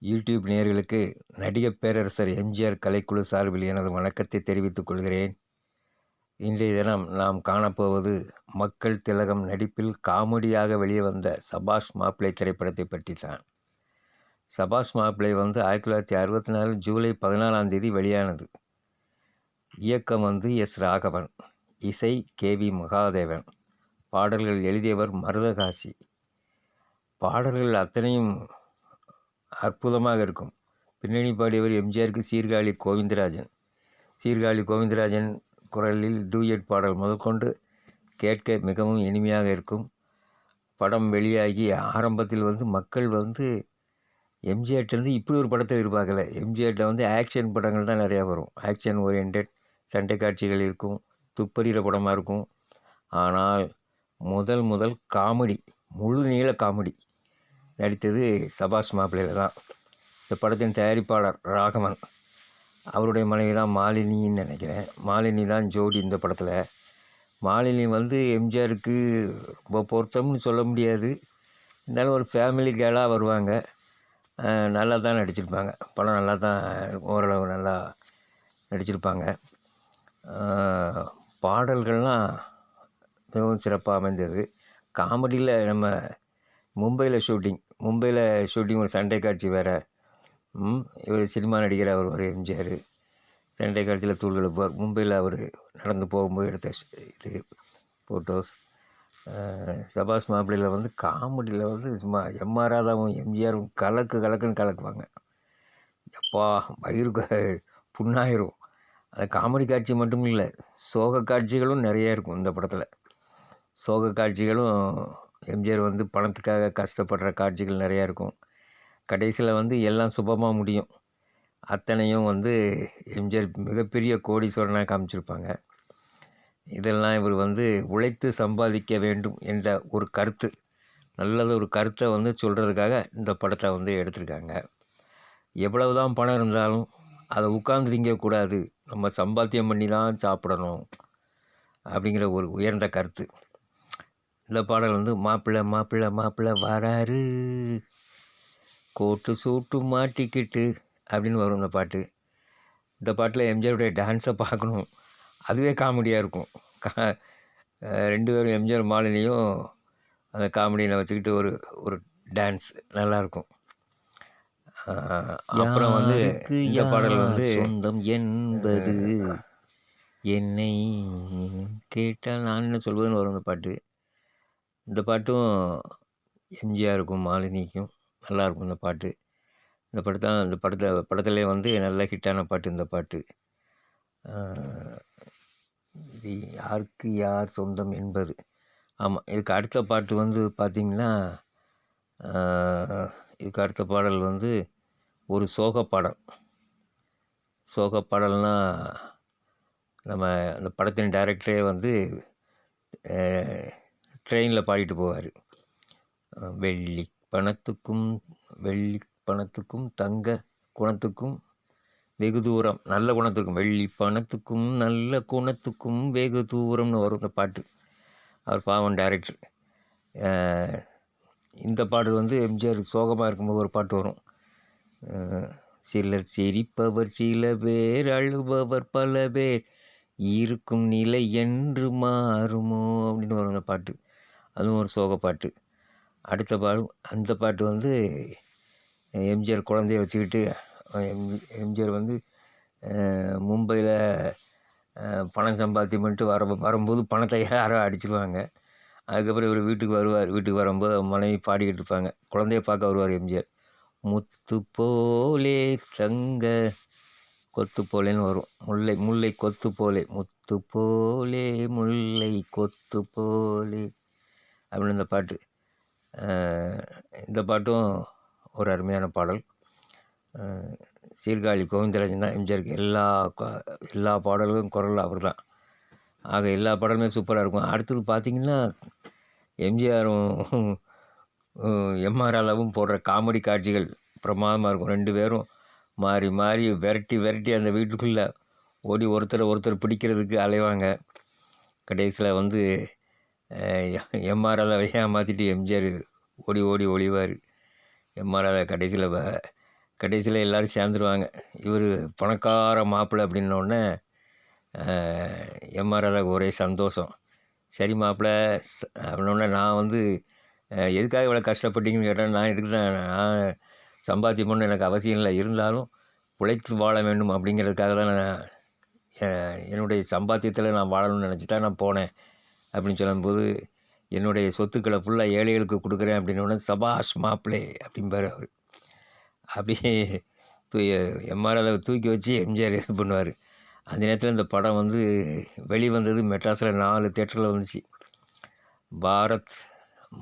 YouTube நேயர்களுக்கு நடிகர் பேரரசர் எம்ஜிஆர் கலைக்குழு சார்பில் எனது வணக்கத்தை தெரிவித்துக் கொள்கிறேன். இன்றைய தினம் நாம் காணப்போவது மக்கள் திலகம் நடிப்பில் காமெடியாக வெளியே வந்த சபாஷ் மாப்பிள்ளை திரைப்படத்தை பற்றி தான். சபாஷ் மாப்பிள்ளை 1964 ஜூலை 14 வெளியானது. இயக்கம் எஸ். ராகவன், இசை கே.வி. மகாதேவன், பாடல்கள் எழுதியவர் மருதகாசி. பாடல்கள் அத்தனையும் அற்புதமாக இருக்கும். பின்னணி பாடியவர் எம்ஜிஆருக்கு சீர்காழி கோவிந்தராஜன் குரலில் டூயட் பாடல் முதற்கொண்டு கேட்க மிகவும் இனிமையாக இருக்கும். படம் வெளியாகி ஆரம்பத்தில் மக்கள் எம்ஜிஆர்ட்டேருந்து இப்படி ஒரு படத்தை எதிர்பார்க்கல. எம்ஜிஆர்ட்ட ஆக்ஷன் படங்கள் தான் நிறையா வரும். ஆக்ஷன் ஓரியன்ட் சண்டை காட்சிகள் இருக்கும், துப்பறிகிற படமாக இருக்கும். ஆனால் முதல் காமெடி, முழு நீள காமெடி நடித்தது சபாஷ் மாப்பிள்ளையில் தான். இந்த படத்தின் தயாரிப்பாளர் ராகவன், அவருடைய மனைவி தான் மாலினின்னு நினைக்கிறேன். மாலினி தான் ஜோடி இந்த படத்தில். மாலினி எம்ஜிஆருக்கு ரொம்ப பொருத்தம்னு சொல்ல முடியாது, இருந்தாலும் ஒரு ஃபேமிலி கேர்ளாக வருவாங்க. நல்லா தான் நடிச்சிருப்பாங்க. படம் நல்லா தான், ஓரளவு நல்லா நடிச்சிருப்பாங்க. பாடல்கள்லாம் மிகவும் சிறப்பாக அமைந்தது. காமெடியில் நம்ம மும்பையில் ஷூட்டிங் ஒரு சண்டை காட்சி வேறு. இவர் சினிமா நடிகர், அவர் ஒரு எம்ஜிஆர் சண்டை காட்சியில் தூள் எழுப்புவார். மும்பையில் அவர் நடந்து போகும்போது எடுத்த இது ஃபோட்டோஸ். சபாஷ் மாப்பிள்ளையில் காமெடியில் சும்மா எம்.ஆர். ராதாவும் எம்ஜிஆரும் கலக்குன்னு கலக்குவாங்க. எப்பா வயிறு புண்ணாயிரும். அது காமெடி காட்சி மட்டும் இல்லை, சோக காட்சிகளும் நிறைய இருக்கும் இந்த படத்தில். சோக காட்சிகளும் எம்ஜிஆர் பணத்துக்காக கஷ்டப்படுற காட்சிகள் நிறையா இருக்கும். கடைசியில் எல்லாம் சுபமாக முடியும். அத்தனையும் எம்ஜிஆர் மிகப்பெரிய கோடீஸ்வரனாக காமிச்சிருப்பாங்க. இதெல்லாம் இவர் உழைத்து சம்பாதிக்க வேண்டும் என்ற ஒரு கருத்து, நல்லது ஒரு கருத்தை சொல்கிறதுக்காக இந்த படத்தை எடுத்திருக்காங்க. எவ்வளவு தான் பணம் இருந்தாலும் அதை உட்கார்ந்து திங்கக்கூடாது, நம்ம சம்பாத்தியம் பண்ணி தான் சாப்பிடணும் அப்படிங்கிற ஒரு உயர்ந்த கருத்து. இந்த பாடல் மாப்பிள்ளை வராரு, கோட்டு சூட்டு மாட்டிக்கிட்டு அப்படின்னு வரும் இந்த பாட்டு. இந்த பாட்டில் எம்ஜிஆருடைய டான்ஸை பார்க்கணும், அதுவே காமெடியாக இருக்கும். ரெண்டு பேரும் எம்ஜிஆர் மாலினியும் அந்த காமெடியை வச்சுக்கிட்டு ஒரு டான்ஸ் நல்லாயிருக்கும். அப்புறம் இந்த பாடல் சொந்தம் என்பது என்னை கேட்டால் நான் என்ன சொல்வதுன்னு வரும் இந்த பாட்டு. இந்த பாட்டும் எம்ஜிஆருக்கும் மாலினிக்கும் நல்லாயிருக்கும் இந்த பாட்டு. இந்த படத்திலே நல்ல ஹிட்டான பாட்டு இந்த பாட்டு. இது யாருக்கு யார் சொந்தம் என்பது. ஆமாம், இதுக்கு அடுத்த பாட்டு பார்த்திங்கன்னா, இதுக்கு அடுத்த பாடல் ஒரு சோக பாடல்னால் நம்ம அந்த படத்தின் டைரக்டரே ட்ரெயினில் பாடிட்டு போவார். வெள்ளி பணத்துக்கும் தங்க குணத்துக்கும் வெகு தூரம், நல்ல குணத்துக்கும், வெள்ளி பணத்துக்கும் நல்ல குணத்துக்கும் வெகு தூரம்னு வரும் இந்த பாட்டு. அவர் பாவம் டைரக்டர். இந்த பாட்டு எம்ஜிஆர் சோகமாக இருக்கும்போது ஒரு பாட்டு வரும். சிலர் சிரிப்பவர் சில பேர், அழுபவர் பல பேர், இருக்கும் நிலை என்று மாறுமோ அப்படின்னு வரும் அந்த பாட்டு. அதுவும் ஒரு சோக பாட்டு. அடுத்த அந்த பாட்டு எம்ஜிஆர் குழந்தைய வச்சுக்கிட்டு, எம்ஜிஆர் மும்பையில் பணம் சம்பாத்தியம் பண்ணிட்டு வரும்போது பணத்தை யாரோ அடிச்சிடுவாங்க. அதுக்கப்புறம் இவர் வீட்டுக்கு வரும்போது மனைவி பாடிக்கிட்டு இருப்பாங்க. குழந்தைய பார்க்க வருவார் எம்ஜிஆர். முத்து போலே தங்க கொத்து போலேன்னு வரும். முல்லை கொத்து போலே, முத்து போலே முல்லை கொத்து போலே அப்படின்னு இந்த பாட்டு. இந்த பாட்டும் ஒரு அருமையான பாடல். சீர்காழி கோவிந்தராஜன் தான் எம்ஜிஆருக்கு எல்லா பாடல்களும் குரல் அவர் தான். ஆக எல்லா பாடலுமே சூப்பராக இருக்கும். அடுத்தது பார்த்திங்கன்னா, எம்ஜிஆரும் எம்.ஆர். ராதாவும் போடுற காமெடி காட்சிகள் பிரமாதமாக இருக்கும். ரெண்டு பேரும் மாறி விரட்டி அந்த வீட்டுக்குள்ளே ஓடி ஒருத்தர் பிடிக்கிறதுக்கு அலைவாங்க. கடைசியில் எம்.ஆர். ராதாவை ஏமாற்றிட்டு எம்ஜிஆர் ஓடி ஒளிவார். எம்.ஆர். ராதா கடைசியில் கடைசியில் எல்லோரும் சேர்ந்துருவாங்க. இவர் பணக்கார மாப்பிள்ளை அப்படின்னோடனே எம்ஆர் ராதாவுக்கு ஒரே சந்தோஷம். சரி மாப்பிள்ளை அப்படின்னோடனே நான் வந்து எதுக்காக இவ்வளோ கஷ்டப்பட்டீங்கன்னு கேட்டேன். நான் இதுக்கு தான் நான் சம்பாத்தியம் பண்ண எனக்கு அவசியம் இல்லை, இருந்தாலும் உழைத்து வாழ வேண்டும் அப்படிங்கிறதுக்காக தான் நான் என்னுடைய சம்பாத்தியத்தில் நான் வாழணும்னு நினச்சி தான் நான் போனேன் அப்படின்னு சொல்லும்போது, என்னுடைய சொத்துக்களை ஃபுல்லாக ஏழைகளுக்கு கொடுக்குறேன் அப்படின்னோடனே சபாஷ் மாப்பிள்ளை அப்படிம்பார் அவர். அப்படியே எம்ஆர் ராதாவை தூக்கி வச்சு எம்ஜிஆர் இது பண்ணுவார். அந்த நேரத்தில் இந்த படம் வந்து வெளிவந்தது மெட்ராஸில் 4 தேட்டரில் வந்துச்சு. பாரத்,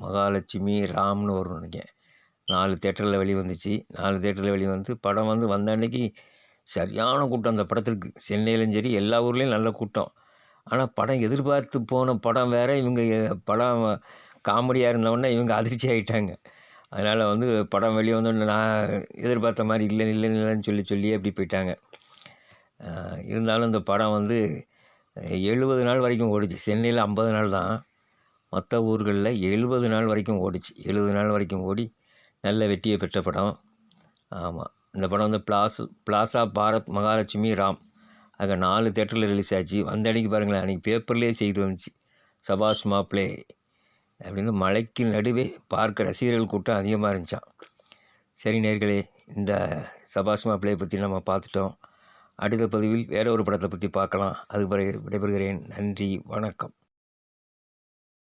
மகாலட்சுமி, ராம்னு வரும் நினைக்கிறேன். 4 தேட்டரில் வெளிவந்துச்சு. 4 தேட்டரில் வெளிவந்து படம் வந்து வந்த அன்னைக்கு சரியான கூட்டம் அந்த படத்திற்கு. சென்னையிலும் சரி எல்லா ஊர்லேயும் நல்ல கூட்டம். ஆனால் படம் எதிர்பார்த்து போன படம் வேறு, இவங்க படம் காமெடியாக இருந்தவுடனே இவங்க அதிர்ச்சி ஆகிட்டாங்க. அதனால் வந்து படம் வெளியே வந்தோடனே நான் எதிர்பார்த்த மாதிரி இல்லைன்னு சொல்லி அப்படி போயிட்டாங்க. இருந்தாலும் இந்த படம் வந்து 70 நாள் வரைக்கும் ஓடிச்சு. சென்னையில் 50 நாள் தான், மற்ற ஊர்களில் 70 நாள் வரைக்கும் ஓடிச்சு. 70 நாள் வரைக்கும் ஓடி நல்ல வெற்றியை பெற்ற படம். ஆமாம், இந்த படம் வந்து பிளாசா, பாரத், மகாலட்சுமி, ராம் ஆக 4 தேட்டரில் ரிலீஸ் ஆச்சு. வந்த அன்றைக்கி பாருங்களேன், அன்றைக்கி பேப்பர்லேயே செய்தி வந்துச்சு, சபாஷ் மாப்பிளே அப்படின்னு. மழைக்கு நடுவே பார்க்க ரசிகர்கள் கூட்டம் அதிகமாக இருந்துச்சான். சரி நேயர்களே, இந்த சபாஷ் மாப்பிளையை பற்றி நம்ம பார்த்துட்டோம். அடுத்த பதிவில் வேற ஒரு படத்தை பற்றி பார்க்கலாம். அது பிறகு விடைபெறுகிறேன். நன்றி, வணக்கம்.